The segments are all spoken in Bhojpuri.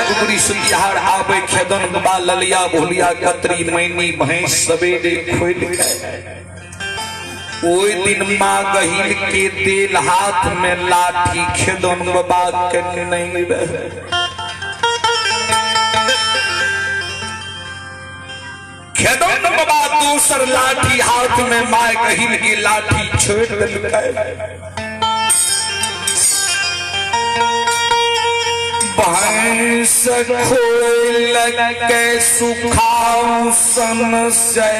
उगरी सुतिहार आवे खेदन बा ललिया भोलिया कतरी मैनी भैंस सवेरे खोल ओई दिन माँ गहिल के तेल हाथ में लाठी खेदन बाबा के नहीं रहे। खेदन बाबा दूसर लाठी हाथ में माँ गहिल की लाठी छोड़ दिलकै। भैंस खोल के सुखाऊ सन से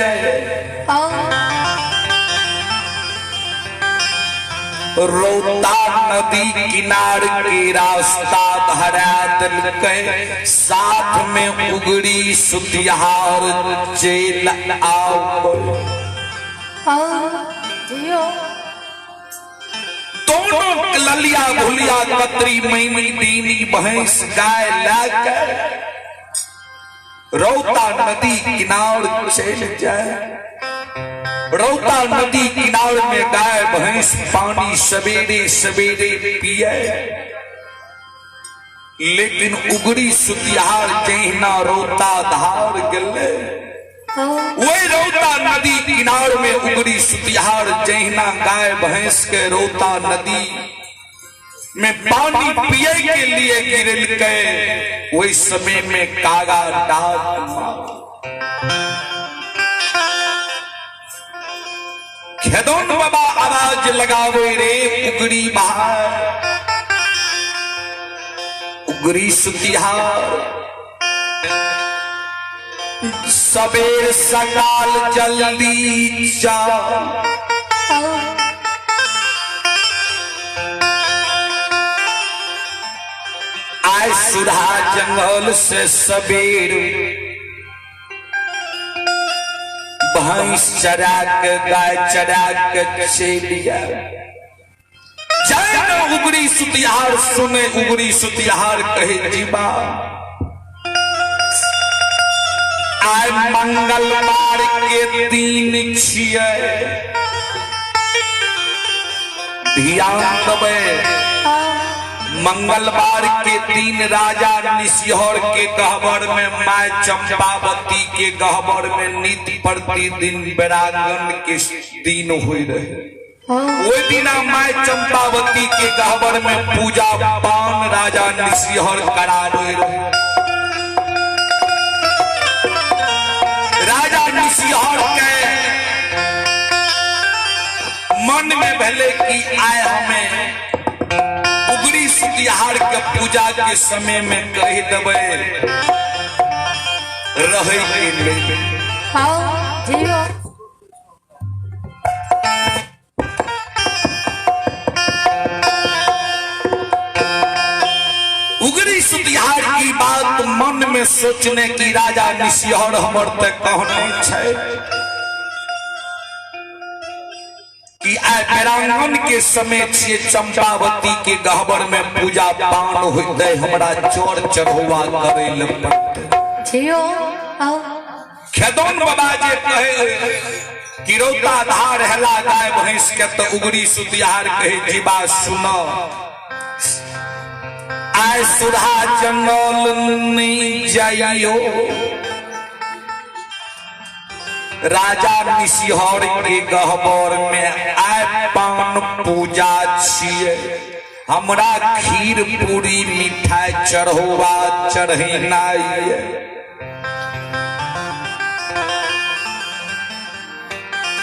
रोता नदी किनार के रास्ता धरा दिलकै। साथ में उगड़ी सुतिहार चल आओ। दोनों ललिया भुलिया कतरी मैनी दीनी भैंस गाय लाकर रोता नदी किनार चल जाए। रोता नदी किनार में गाय भैंस पानी सवेरे सवेरे पिए, लेकिन उगड़ी सुतिहार जहिना रोता धार गले। वही रोता नदी किनार में उगड़ी सुतिहार जहिना गाय भैंस के रोता नदी में पानी पिए के लिए गिरल के। वही समय में कागा डाक खेदन बाबा आवाज लगावे रे उगड़ी बहार। उगड़ी सुतिहार सबेर सकाल जल्दी जा। आए सुधा जंगल से सबेर भैंस चरा के गाय चरा के चलिया। जय न उगड़ी सुतिहार सुने उगड़ी सुतिहार कहे जीवा। आय मंगलवार के दिन छिए ध्यान देवे। मंगलवार के दिन राजा निसिहर के गहबर में माय चंपावती के गहबर में नित्य प्रतिदिन बैरागन के दिन हुई रहे। वो दिन माय चंपावती के गहबर में पूजा पान राजा निसिहर करावे रहे। राजा निसिहर के मन में भले की आए हमें उगड़ी सुतिहार के पूजा के समय में कह देवे रहे के लिए। उगड़ी सुतिहार की बात मन में सोचने की राजा निसिहर हमर तक कहने छे कि बैरांगन के समय छे चंपावती के गहबर में पूजा पान होते हमरा चोर चढ़वा करे ल पड़ते। खेदन बाबा जे कहे कि रोता धार हला गाय भैंस के तो उगड़ी सुतिहार कहे जीवा सुनो। आय सुधा जंगल नहीं जाइयो। राजा निसिहर के गहबर में आय पान पूजा छिए। हमरा खीर पूरी मिठाई चढ़वा चढ़ेनाई।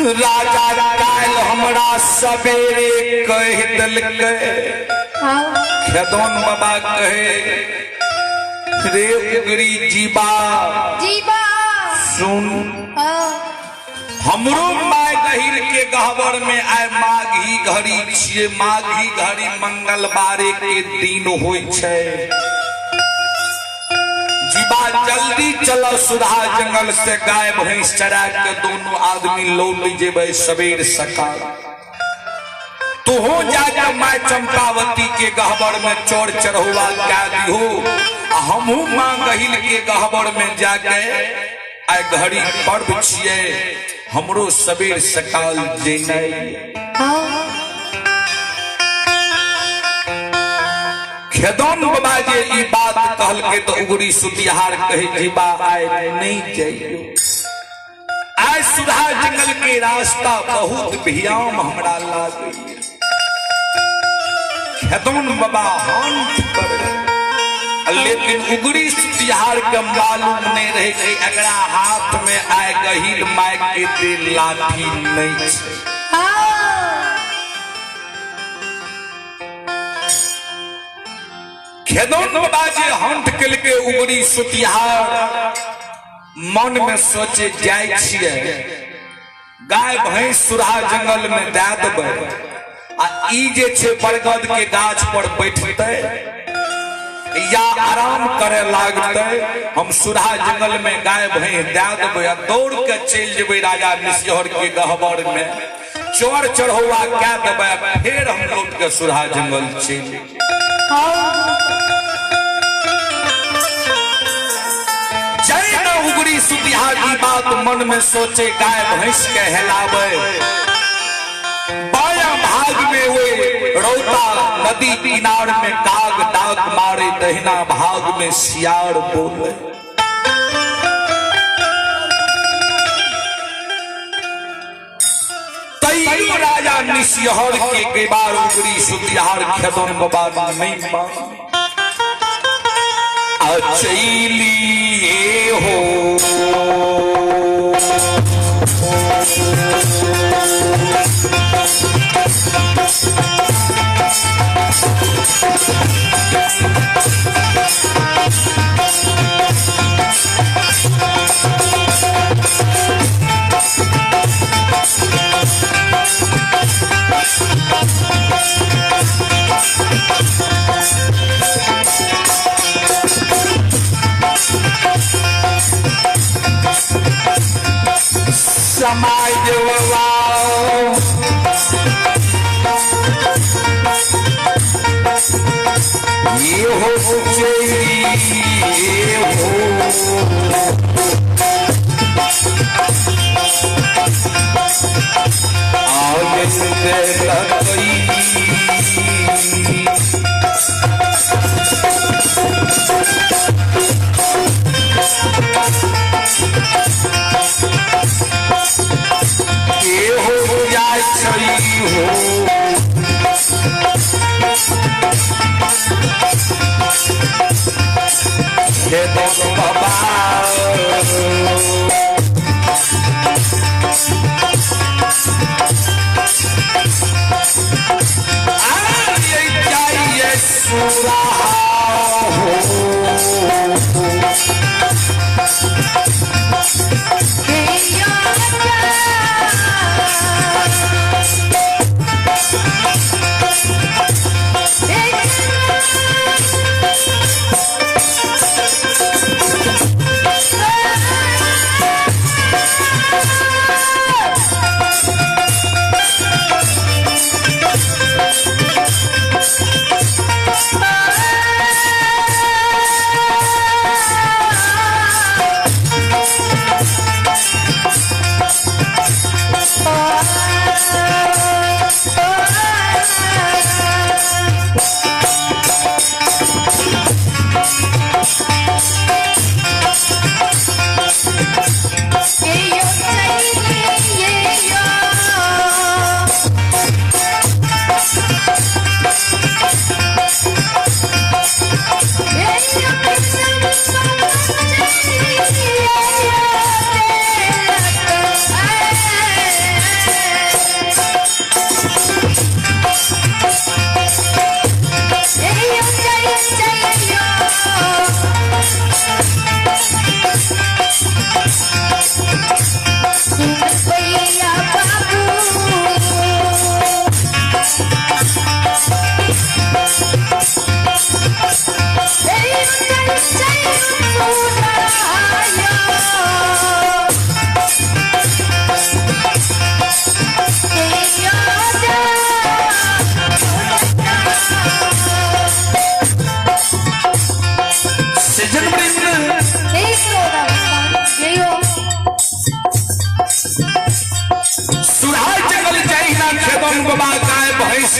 राजा काल हमरा सवेरे कह दिलकै। खेदन बाबा कहे रे उगड़ी जीवा सुन। हमरो माय गहिर के गहबर में आय माघी घड़ी छिए। माघी घड़ी मंगलवारे के दिन होय छे। जीवा जल्दी चलो सुधा जंगल से गाय भैंस चरा के दोनों आदमी लौट जेबे सवेर सकाल। तो हो जाके माय चंपावती के गहबर में चोर चढ़वा क्या दिहो। हमहू माँ गहिल के गहबर में जाके आय घड़ी पर्व छिए हमरो सवेर सकाल जेनाई। खेदन बाबा जे ई बात कहल के तो उगरी सुतिहार कहे जीवा आए नहीं चाहिए। आज सुधा जंगल के रास्ता बहुत भयाम हमरा लागे। खेदन बाबा हंस करे लेकिन उगरी सुतिहार के मालूम नहीं रहे कि अगला हाथ में आए गहिल माय के दे लाठी नहीं छे। खेदन बाबा जे हंट केल के उगरी सुतिहार मन में सोचे जाय छिए गाय भैंस सुधा जंगल में दे देबै आ ई जे छे बरगद के गाछ पर बैठते या आराम करे लागते। हम सुधा जंगल में गाय भैंस दे देबै आ दौड़ के चल जेबै राजा निशहर के गहबर में चोर चढ़ौआ क्या देबै फिर हम लौट के सुधा जंगल चल। जय न उगरी सुतिहार की बात मन में सोचे गाय भैंस के हिलावे। बाया भाग में वे रौता नदी किनार में काग डाक मारे दहिना भाग में सियार बोले। तैयो राजा निशहर के गेबार उगरी सुतिहार खेदन बाबा नहीं मान अचैली हो। समाज ये हो ये हो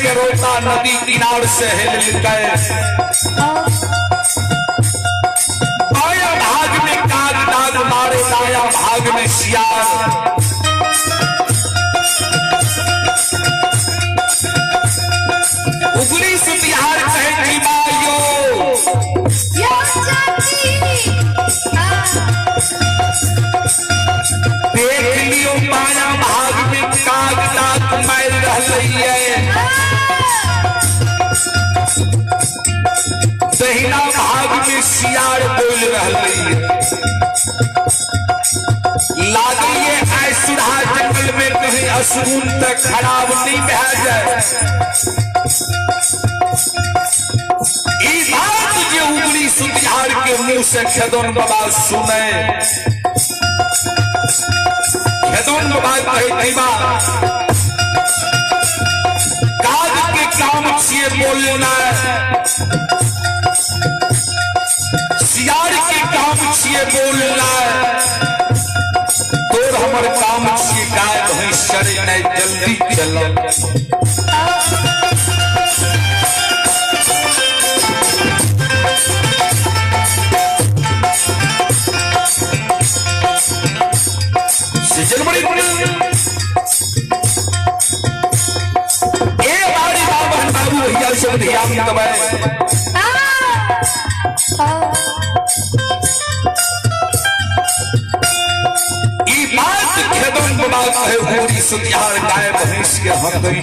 के रोता नदी किनार से हिल गए। बाया भाग में काग दाग मारे, दाया भाग में सियार। उगरी से बिहार कहे की मायो देख लियो बाया भाग में काग दाग मार रही है, दहिना भाग में सियार बोल रही है। लागिए ऐसुरा जंगल में कहीं असुन तक खराब नहीं बह जाए। इस बात जो उगली सुतिहार के मुंह से खेदोन बाबा सुने, खेदोन बाबा कहे नहीं बा काग के काम छिए बोलना, सियार के काम छिए बोलना, तोर हमर काम छिए गाय भैंस चरे नहीं, जल्दी चलो। जनवरी ए बाड़ी बाबन बाबू भैया सब ध्यान दबाए। ई बात खेदन बाबा कहे होरी सुतिहार गाय भैंस के हक गई।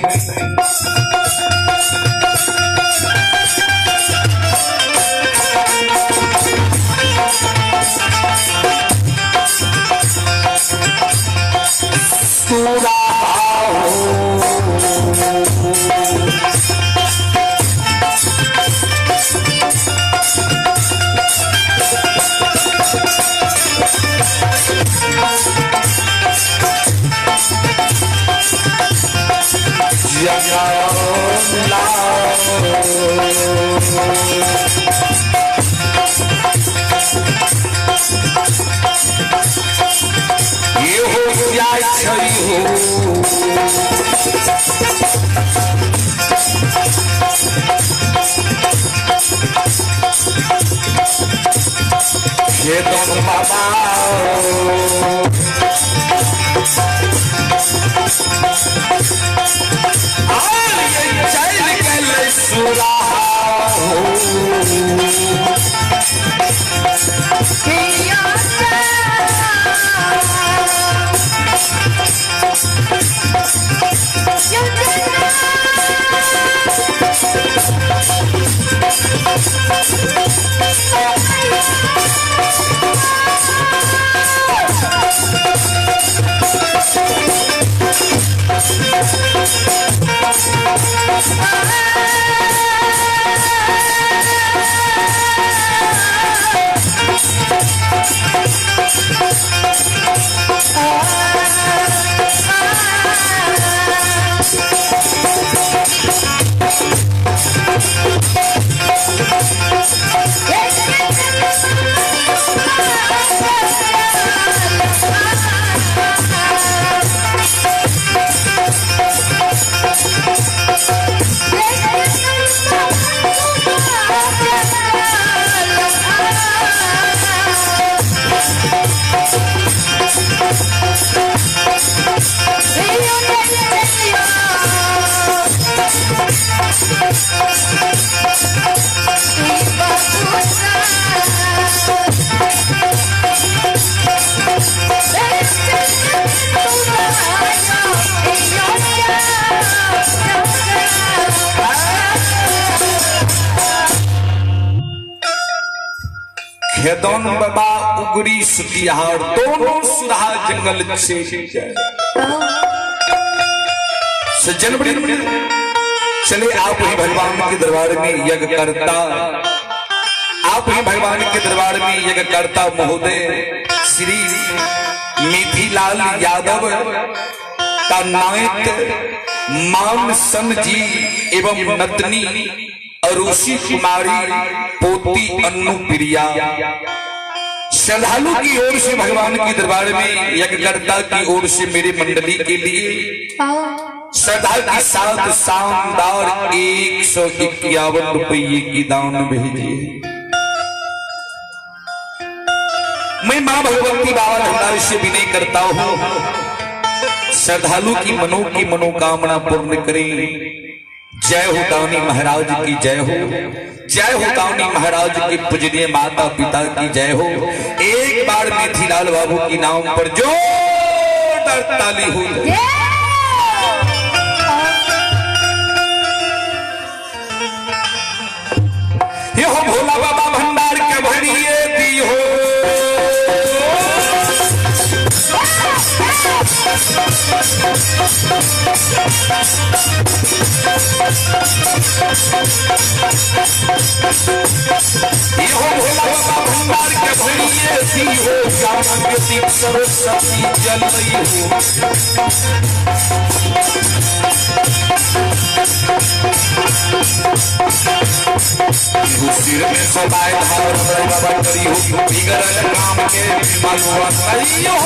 सूरा ये हो जाए छई हो ये तो बाबा चल गए सुरा खेदौन बाबा उगरी सुतिहार दोनों सुरहा जंगल से जनवरी चले आप ही भगवान के दरबार में यज्ञ करता, आप ही भगवान के दरबार में यज्ञ करता महोदय श्री मिथिलाल यादव का नायक मान सन जी एवं नतनी अरुषि कुमारी पोती अन्नु प्रिया श्रद्धालु की ओर से भगवान के दरबार में यज्ञकर्ता की ओर से मेरी मंडली के लिए श्रद्धा के साथ शानदार 151 रुपये की दान भेजिए। मैं मां भगवती बाबा भंडारी से विनय करता हूं, श्रद्धालु की मनोकामना पूर्ण करें। जय हो दानी महाराज की जय हो, जय हो दानी महाराज की पूजनीय माता पिता की जय हो। एक बार मेथीलाल बाबू की नाम पर जोरदार ताली हो। ये हो भोला बाबा भंडार के भरिए दी हो। ये हो भोला बाबा भंडार के भरिए दी हो, ज्ञान के दीप सरस्वती जल रही हो। सिर में सदाए धार बाबा करी हो, बिगड़ल काम के मालूम नहीं हो।